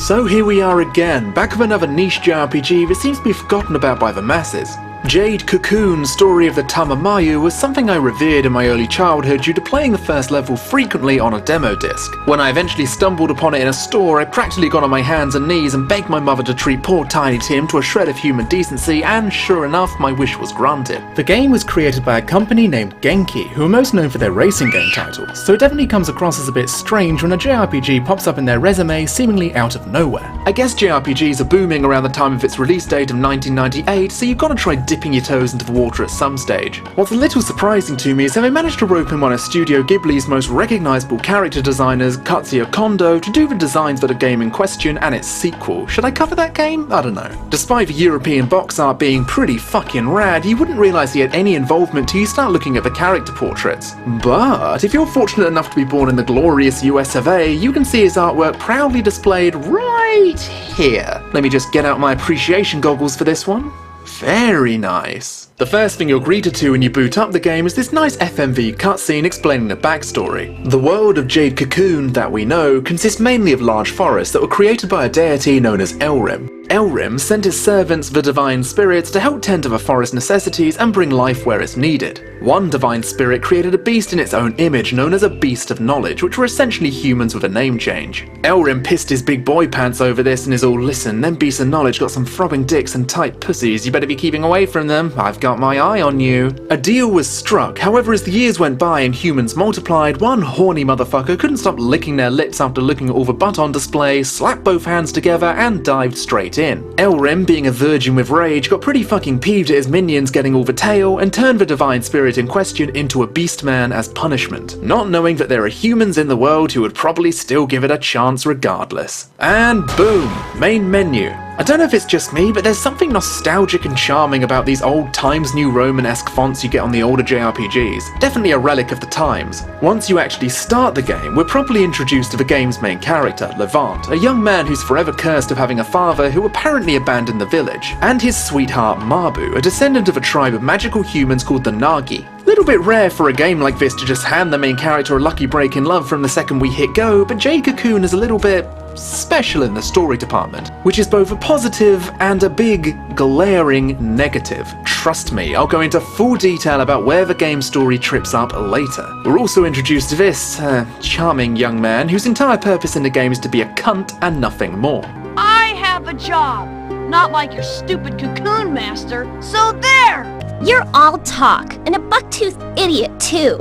So here we are again, back with another niche JRPG that seems to be forgotten about by the masses. Jade Cocoon, Story of the Tamamayu was something I revered in my early childhood due to playing the first level frequently on a demo disc. When I eventually stumbled upon it in a store, I practically got on my hands and knees and begged my mother to treat poor Tiny Tim to a shred of human decency, and sure enough, my wish was granted. The game was created by a company named Genki, who are most known for their racing game titles, so it definitely comes across as a bit strange when a JRPG pops up in their resume seemingly out of nowhere. I guess JRPGs are booming around the time of its release date of 1998, so you've got to try dipping your toes into the water at some stage. What's a little surprising to me is how they managed to rope in one of Studio Ghibli's most recognisable character designers, Katsuya Kondo, to do the designs for the game in question and its sequel. Should I cover that game? I don't know. Despite the European box art being pretty fucking rad, you wouldn't realise he had any involvement till you start looking at the character portraits. But if you're fortunate enough to be born in the glorious US of A, you can see his artwork proudly displayed right here. Let me just get out my appreciation goggles for this one. Very nice. The first thing you're greeted to when you boot up the game is this nice FMV cutscene explaining the backstory. The world of Jade Cocoon that we know consists mainly of large forests that were created by a deity known as Elrim. Elrim sent his servants, the divine spirits, to help tend to the forest necessities and bring life where it's needed. One divine spirit created a beast in its own image known as a beast of knowledge, which were essentially humans with a name change. Elrim pissed his big boy pants over this and is all, listen, them beasts of knowledge got some throbbing dicks and tight pussies, you better be keeping away from them, I've got my eye on you. A deal was struck, however as the years went by and humans multiplied, one horny motherfucker couldn't stop licking their lips after looking at all the butt on display, slapped both hands together and dived straight in. Elrim, being a virgin with rage, got pretty fucking peeved at his minions getting all the tail and turned the divine spirit in question into a beast man as punishment, not knowing that there are humans in the world who would probably still give it a chance regardless. And boom, main menu. I don't know if it's just me, but there's something nostalgic and charming about these old Times New Roman-esque fonts you get on the older JRPGs. Definitely a relic of the times. Once you actually start the game, we're properly introduced to the game's main character, Levant, a young man who's forever cursed of having a father who apparently abandoned the village, and his sweetheart Mabu, a descendant of a tribe of magical humans called the Nagi. Little bit rare for a game like this to just hand the main character a lucky break in love from the second we hit go, but Jade Cocoon is a little bit special in the story department, which is both a positive and a big, glaring negative. Trust me, I'll go into full detail about where the game's story trips up later. We're also introduced to this, charming young man whose entire purpose in the game is to be a cunt and nothing more. I have a job, not like your stupid cocoon master, so there! You're all talk, and a buck-toothed idiot too.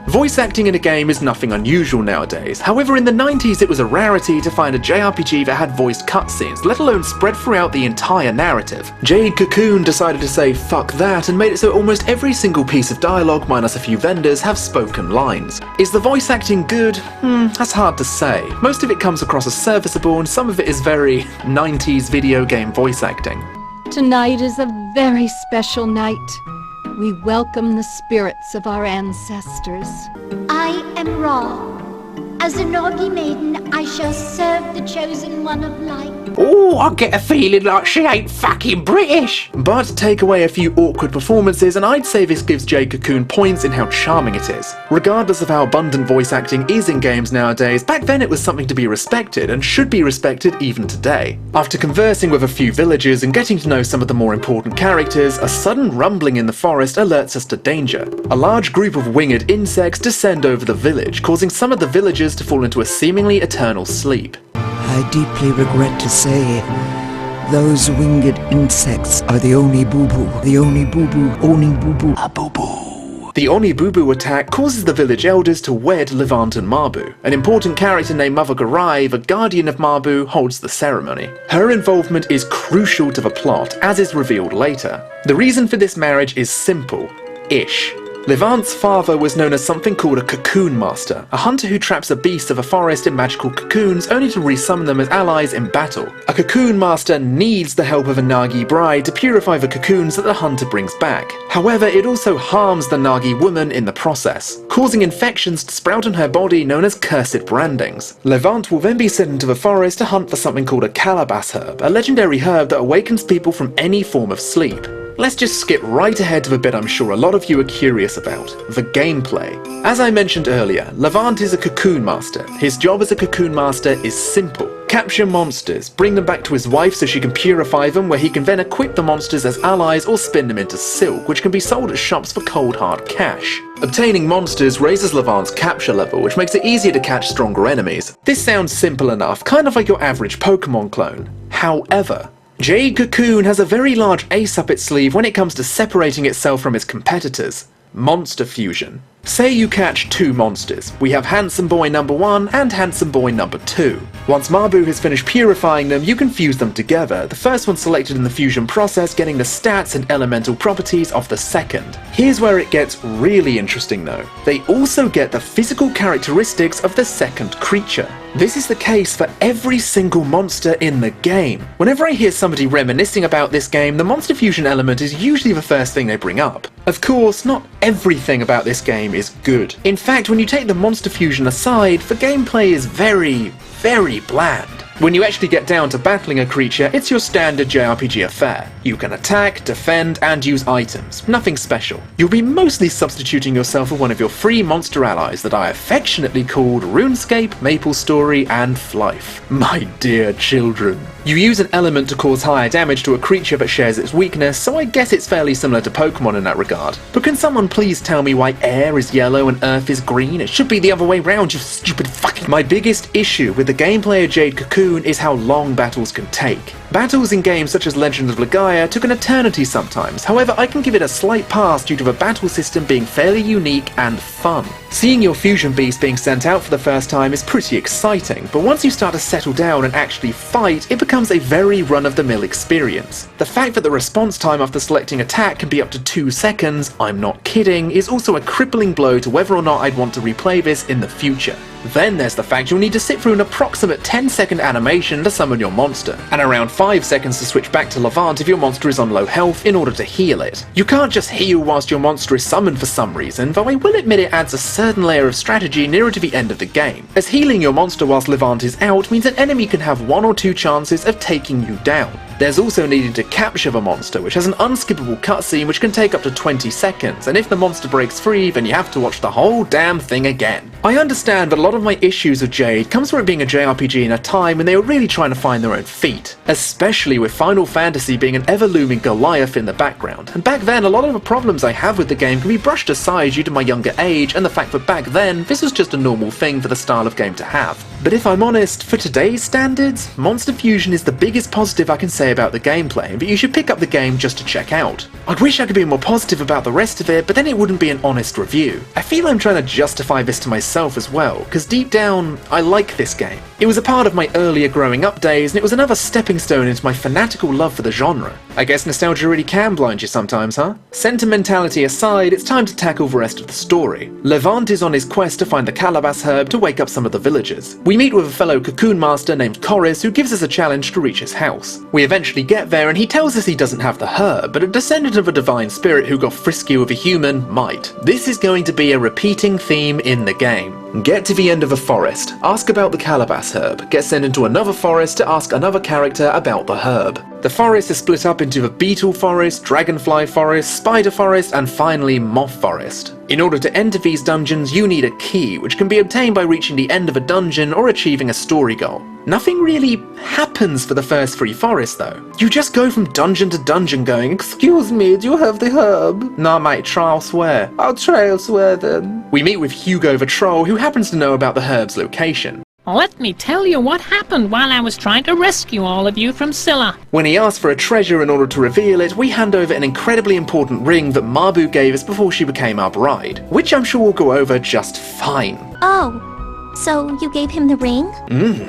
Voice acting in a game is nothing unusual nowadays. However, in the 90s it was a rarity to find a JRPG that had voiced cutscenes, let alone spread throughout the entire narrative. Jade Cocoon decided to say fuck that and made it so almost every single piece of dialogue, minus a few vendors, have spoken lines. Is the voice acting good? That's hard to say. Most of it comes across as serviceable and some of it is very 90s video game voice acting. Tonight is a very special night. We welcome the spirits of our ancestors. I am Ra. As a Nagi maiden, I shall serve the chosen one of light. Oh, I get a feeling like she ain't fucking British. But take away a few awkward performances and I'd say this gives Jade Cocoon points in how charming it is. Regardless of how abundant voice acting is in games nowadays, back then it was something to be respected and should be respected even today. After conversing with a few villagers and getting to know some of the more important characters, a sudden rumbling in the forest alerts us to danger. A large group of winged insects descend over the village, causing some of the villagers to fall into a seemingly eternal sleep. I deeply regret to say, those winged insects are the Oni-Boo-Boo. The Oni-Boo-Boo, Oni-Boo-Boo, a Boo-Boo. The Oni-Boo-Boo attack causes the village elders to wed Levant and Mabu. An important character named Mother Garai, the guardian of Mabu, holds the ceremony. Her involvement is crucial to the plot, as is revealed later. The reason for this marriage is simple-ish. Levant's father was known as something called a cocoon master, a hunter who traps a beast of a forest in magical cocoons only to resummon them as allies in battle. A cocoon master needs the help of a Nagi bride to purify the cocoons that the hunter brings back. However, it also harms the Nagi woman in the process, causing infections to sprout on her body known as cursed brandings. Levant will then be sent into the forest to hunt for something called a calabash herb, a legendary herb that awakens people from any form of sleep. let's just skip right ahead to the bit I'm sure a lot of you are curious about, the gameplay. As I mentioned earlier, Levant is a cocoon master. His job as a cocoon master is simple. Capture monsters, bring them back to his wife so she can purify them, where he can then equip the monsters as allies or spin them into silk, which can be sold at shops for cold hard cash. Obtaining monsters raises Levant's capture level, which makes it easier to catch stronger enemies. This sounds simple enough, kind of like your average Pokemon clone. However, Jade Cocoon has a very large ace up its sleeve when it comes to separating itself from its competitors. Monster fusion. Say you catch two monsters. We have Handsome Boy number 1 and Handsome Boy number 2. Once Mabu has finished purifying them, you can fuse them together, the first one selected in the fusion process getting the stats and elemental properties of the second. Here's where it gets really interesting though. They also get the physical characteristics of the second creature. This is the case for every single monster in the game. Whenever I hear somebody reminiscing about this game, the monster fusion element is usually the first thing they bring up. Of course, not everything about this game is good. In fact, when you take the monster fusion aside, the gameplay is very bland. When you actually get down to battling a creature, it's your standard JRPG affair. You can attack, defend, and use items. Nothing special. You'll be mostly substituting yourself for one of your free monster allies that I affectionately called RuneScape, MapleStory, and Flyff. My dear children. You use an element to cause higher damage to a creature that shares its weakness, so I guess it's fairly similar to Pokemon in that regard. But can someone please tell me why air is yellow and earth is green? It should be the other way round, you stupid fucking... My biggest issue with the gameplay of Jade Cocoon is how long battles can take. Battles in games such as Legend of Legaia took an eternity sometimes, however I can give it a slight pass due to the battle system being fairly unique and fun. Seeing your fusion beast being sent out for the first time is pretty exciting, but once you start to settle down and actually fight, it becomes a very run-of-the-mill experience. The fact that the response time after selecting attack can be up to 2 seconds, I'm not kidding, is also a crippling blow to whether or not I'd want to replay this in the future. Then there's the fact you'll need to sit through an approximate 10-second animation to summon your monster, and around 5 seconds to switch back to Levant if your monster is on low health in order to heal it. You can't just heal whilst your monster is summoned for some reason, though I will admit it adds a certain layer of strategy nearer to the end of the game, as healing your monster whilst Levant is out means an enemy can have 1 or 2 chances of taking you down. There's also needing to capture the monster, which has an unskippable cutscene which can take up to 20 seconds, and if the monster breaks free, then you have to watch the whole damn thing again. I understand that a lot of my issues with Jade comes from it being a JRPG in a time when they were really trying to find their own feet, especially with Final Fantasy being an ever-looming Goliath in the background, and back then a lot of the problems I have with the game can be brushed aside due to my younger age and the fact that back then this was just a normal thing for the style of game to have. But if I'm honest, for today's standards, Monster Fusion is the biggest positive I can say about the gameplay, but you should pick up the game just to check out. I'd wish I could be more positive about the rest of it, but then it wouldn't be an honest review. I feel I'm trying to justify this to myself as well, because deep down, I like this game. It was a part of my earlier growing up days, and it was another stepping stone into my fanatical love for the genre. I guess nostalgia really can blind you sometimes, huh? Sentimentality aside, it's time to tackle the rest of the story. Levant is on his quest to find the Calabash herb to wake up some of the villagers. We meet with a fellow cocoon master named Chorus who gives us a challenge to reach his house. We eventually get there and he tells us he doesn't have the herb, but a descendant of a divine spirit who got frisky with a human might. This is going to be a repeating theme in the game. Get to the end of a forest, ask about the Calabash herb, get sent into another forest to ask another character about the herb. The forest is split up into the Beetle Forest, Dragonfly Forest, Spider Forest, and finally Moth Forest. In order to enter these dungeons, you need a key, which can be obtained by reaching the end of a dungeon or achieving a story goal. Nothing really happens for the first 3 forests though. You just go from dungeon to dungeon going, "Excuse me, do you have the herb?" "Nah mate, try elsewhere." "I'll try elsewhere then." We meet with Hugo the Troll, who happens to know about the herb's location. Let me tell you what happened while I was trying to rescue all of you from Scylla. When he asks for a treasure in order to reveal it, we hand over an incredibly important ring that Mabu gave us before she became our bride, which I'm sure we'll go over just fine. Oh, so you gave him the ring?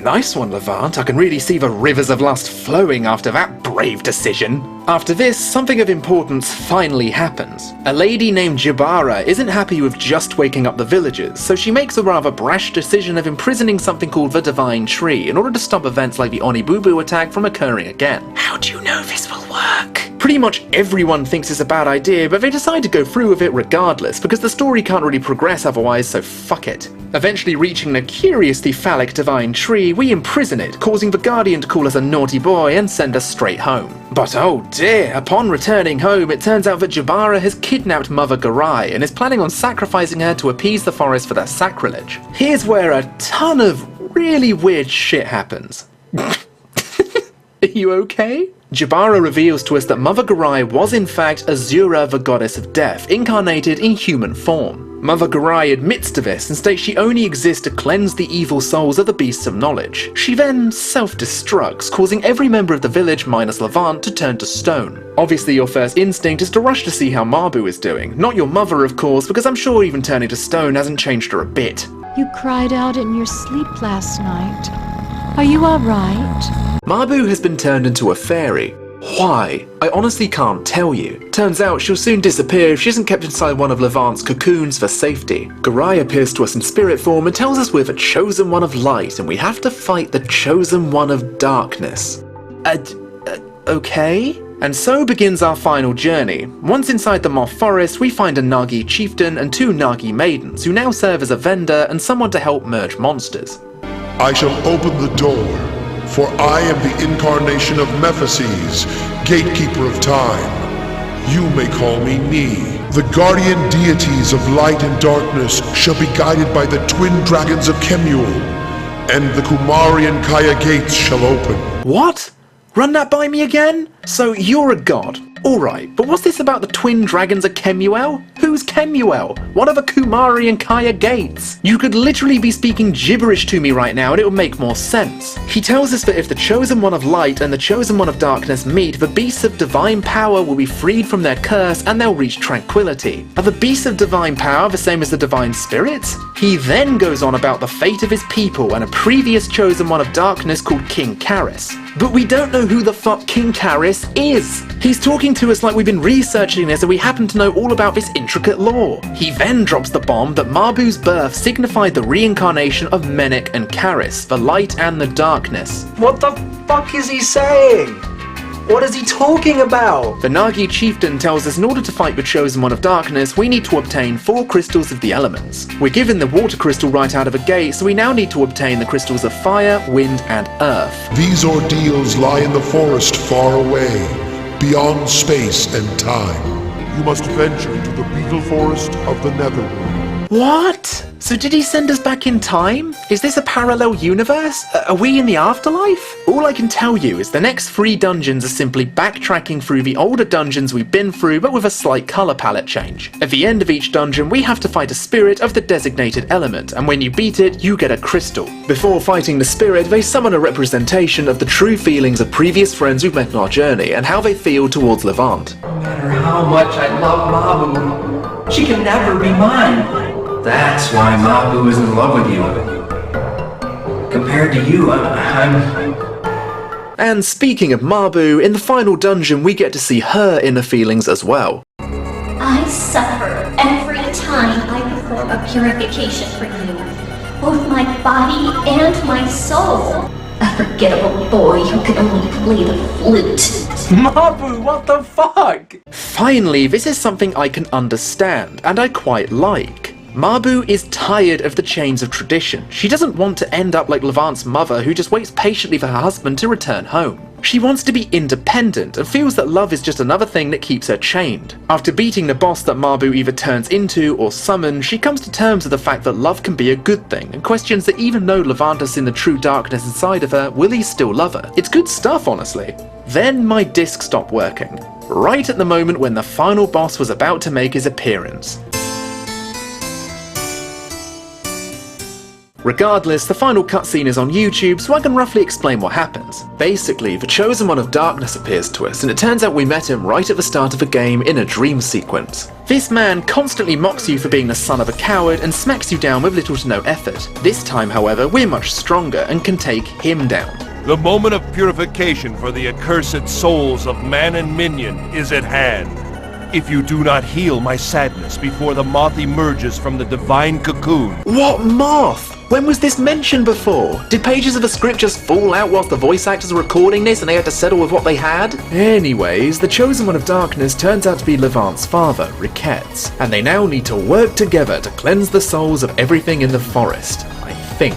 Nice one, Levant. I can really see the rivers of lust flowing after that brave decision. After this, something of importance finally happens. A lady named Jabara isn't happy with just waking up the villagers, so she makes a rather brash decision of imprisoning something called the Divine Tree in order to stop events like the Onibubu attack from occurring again. How do you know this will work? Pretty much everyone thinks it's a bad idea, but they decide to go through with it regardless, because the story can't really progress otherwise, so fuck it. Eventually reaching a curiously phallic divine tree, we imprison it, causing the Guardian to call us a naughty boy and send us straight home. But oh dear, upon returning home, it turns out that Jabara has kidnapped Mother Garai and is planning on sacrificing her to appease the forest for their sacrilege. Here's where a ton of really weird shit happens. Are you okay? Jabara reveals to us that Mother Garai was in fact Azura, the goddess of death, incarnated in human form. Mother Garai admits to this and states she only exists to cleanse the evil souls of the beasts of knowledge. She then self-destructs, causing every member of the village minus Levant to turn to stone. Obviously your first instinct is to rush to see how Mabu is doing, not your mother of course, because I'm sure even turning to stone hasn't changed her a bit. You cried out in your sleep last night. Are you alright? Mabu has been turned into a fairy. Why? I honestly can't tell you. Turns out she'll soon disappear if she isn't kept inside one of Levant's cocoons for safety. Garai appears to us in spirit form and tells us we're the chosen one of light and we have to fight the chosen one of darkness. Okay? And so begins our final journey. Once inside the Moth Forest, we find a Nagi chieftain and 2 Nagi maidens who now serve as a vendor and someone to help merge monsters. I shall open the door, for I am the incarnation of Mephoses, gatekeeper of time. You may call me Ni. The guardian deities of light and darkness shall be guided by the twin dragons of Kemuel, and the Kumarian Kaya gates shall open. What? Run that by me again? So you're a god. Alright, but what's this about the twin dragons of Kemuel? Who's Kemuel? What are the Kumari and Kaya gates? You could literally be speaking gibberish to me right now and it would make more sense. He tells us that if the chosen one of light and the chosen one of darkness meet, the beasts of divine power will be freed from their curse and they'll reach tranquility. Are the beasts of divine power the same as the divine spirits? He then goes on about the fate of his people and a previous chosen one of darkness called King Karis. But we don't know who the fuck King Karis is. He's talking to us like we've been researching this and we happen to know all about this intricate lore. He then drops the bomb that Mabu's birth signified the reincarnation of Menek and Karis, the light and the darkness. What the fuck is he saying? What is he talking about? The Nagi chieftain tells us in order to fight the chosen one of darkness, we need to obtain 4 crystals of the elements. We're given the water crystal right out of the gate, so we now need to obtain the crystals of fire, wind, and earth. These ordeals lie in the forest far away, beyond space and time. You must venture into the beetle forest of the Netherworld. What? So did he send us back in time? Is this a parallel universe? Are we in the afterlife? All I can tell you is the next 3 dungeons are simply backtracking through the older dungeons we've been through, but with a slight colour palette change. At the end of each dungeon, we have to fight a spirit of the designated element, and when you beat it, you get a crystal. Before fighting the spirit, they summon a representation of the true feelings of previous friends we've met on our journey, and how they feel towards Levant. No matter how much I love Mabu, she can never be mine. That's why Mabu is in love with you. Compared to you, I'm... And speaking of Mabu, in the final dungeon we get to see her inner feelings as well. I suffer every time I perform a purification for you. Both my body and my soul. A forgettable boy who can only play the flute. Mabu, what the fuck? Finally, this is something I can understand, and I quite like. Mabu is tired of the chains of tradition. She doesn't want to end up like Levant's mother, who just waits patiently for her husband to return home. She wants to be independent and feels that love is just another thing that keeps her chained. After beating the boss that Mabu either turns into or summons, she comes to terms with the fact that love can be a good thing and questions that even though Levant has seen the true darkness inside of her, will he still love her? It's good stuff, honestly. Then my disc stopped working, right at the moment when the final boss was about to make his appearance. Regardless, the final cutscene is on YouTube, so I can roughly explain what happens. Basically, the chosen one of darkness appears to us, and it turns out we met him right at the start of the game in a dream sequence. This man constantly mocks you for being the son of a coward and smacks you down with little to no effort. This time, however, we're much stronger and can take him down. The moment of purification for the accursed souls of man and minion is at hand. If you do not heal my sadness before the moth emerges from the divine cocoon... What moth? When was this mentioned before? Did pages of a script just fall out whilst the voice actors were recording this and they had to settle with what they had? Anyways, the Chosen One of Darkness turns out to be Levant's father, Riquette's, and they now need to work together to cleanse the souls of everything in the forest, I think.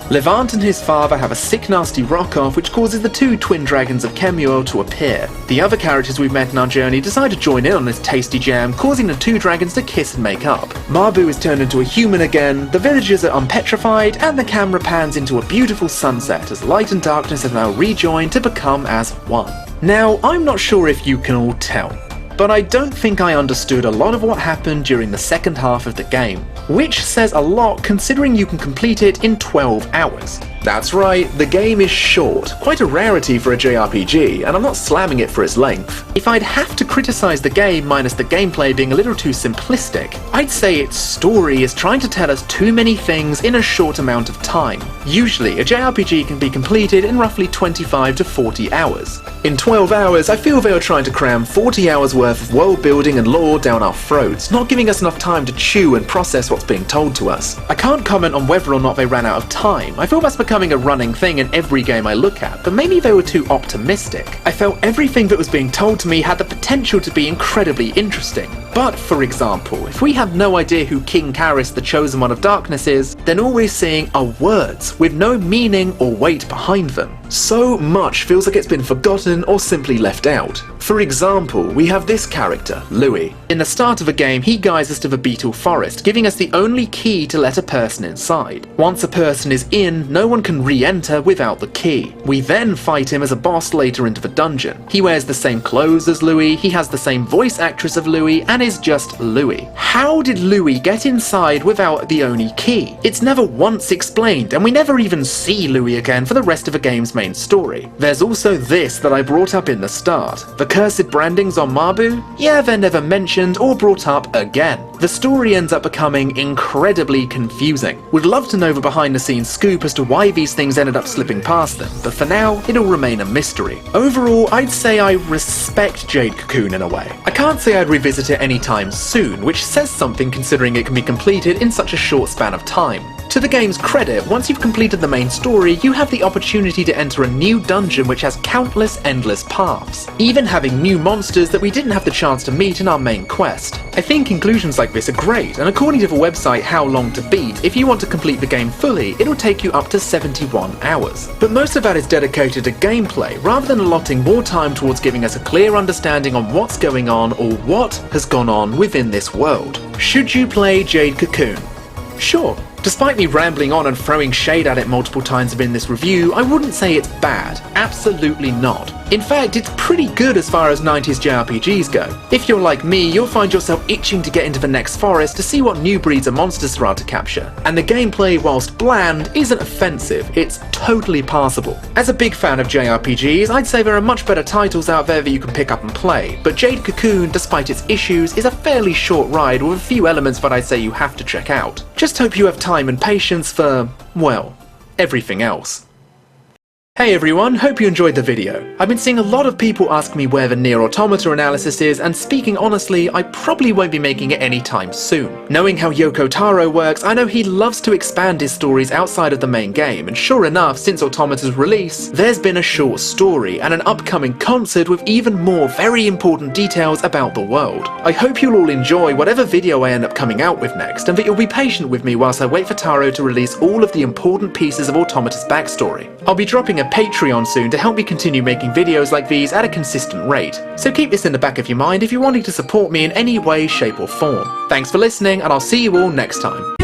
Levant and his father have a sick nasty rock-off which causes the two twin dragons of Kemuel to appear. The other characters we've met in our journey decide to join in on this tasty jam, causing the two dragons to kiss and make up. Mabu is turned into a human again, the villagers are unpetrified, and the camera pans into a beautiful sunset as light and darkness have now rejoined to become as one. Now, I'm not sure if you can all tell, but I don't think I understood a lot of what happened during the second half of the game, which says a lot considering you can complete it in 12 hours. That's right, the game is short, quite a rarity for a JRPG, and I'm not slamming it for its length. If I'd have to criticize the game minus the gameplay being a little too simplistic, I'd say its story is trying to tell us too many things in a short amount of time. Usually, a JRPG can be completed in roughly 25 to 40 hours. In 12 hours, I feel they are trying to cram 40 hours worth of world building and lore down our throats, not giving us enough time to chew and process what's being told to us. I can't comment on whether or not they ran out of time. I feel that's becoming a running thing in every game I look at, but maybe they were too optimistic. I felt everything that was being told to me had the potential to be incredibly interesting. But, for example, if we have no idea who King Karis, the Chosen One of Darkness is, then all we're seeing are words with no meaning or weight behind them. So much feels like it's been forgotten or simply left out. For example, we have this character, Louis. In the start of a game, he guides us to the Beetle Forest, giving us the only key to let a person inside. Once a person is in, no one can re-enter without the key. We then fight him as a boss later into the dungeon. He wears the same clothes as Louis, he has the same voice actress of Louis, and is just Louis. How did Louis get inside without the Oni key? It's never once explained, and we never even see Louis again for the rest of the game's main story. There's also this that I brought up in the start. The cursed brandings on Mabu? Yeah, they're never mentioned or brought up again. The story ends up becoming incredibly confusing. Would love to know the behind the scenes scoop as to why these things ended up slipping past them, but for now, it'll remain a mystery. Overall, I'd say I respect Jade Cocoon in a way. I can't say I'd revisit it anytime soon, which says something considering it can be completed in such a short span of time. To the game's credit, once you've completed the main story, you have the opportunity to enter a new dungeon which has countless endless paths, even having new monsters that we didn't have the chance to meet in our main quest. I think inclusions like this are great, and according to the website How Long to Beat, if you want to complete the game fully, it'll take you up to 71 hours. But most of that is dedicated to gameplay, rather than allotting more time towards giving us a clear understanding on what's going on or what has gone on within this world. Should you play Jade Cocoon? Sure. Despite me rambling on and throwing shade at it multiple times in this review, I wouldn't say it's bad. Absolutely not. In fact, it's pretty good as far as 90s JRPGs go. If you're like me, you'll find yourself itching to get into the next forest to see what new breeds of monsters there are to capture. And the gameplay, whilst bland, isn't offensive, it's totally passable. As a big fan of JRPGs, I'd say there are much better titles out there that you can pick up and play, but Jade Cocoon, despite its issues, is a fairly short ride with a few elements that I'd say you have to check out. Just hope you have time and patience for, well, everything else. Hey everyone, hope you enjoyed the video. I've been seeing a lot of people ask me where the Nier Automata analysis is, and speaking honestly, I probably won't be making it anytime soon. Knowing how Yoko Taro works, I know he loves to expand his stories outside of the main game, and sure enough, since Automata's release, there's been a short story and an upcoming concert with even more very important details about the world. I hope you'll all enjoy whatever video I end up coming out with next, and that you'll be patient with me whilst I wait for Taro to release all of the important pieces of Automata's backstory. I'll be dropping a Patreon soon to help me continue making videos like these at a consistent rate, so keep this in the back of your mind if you're wanting to support me in any way, shape or form. Thanks for listening, and I'll see you all next time.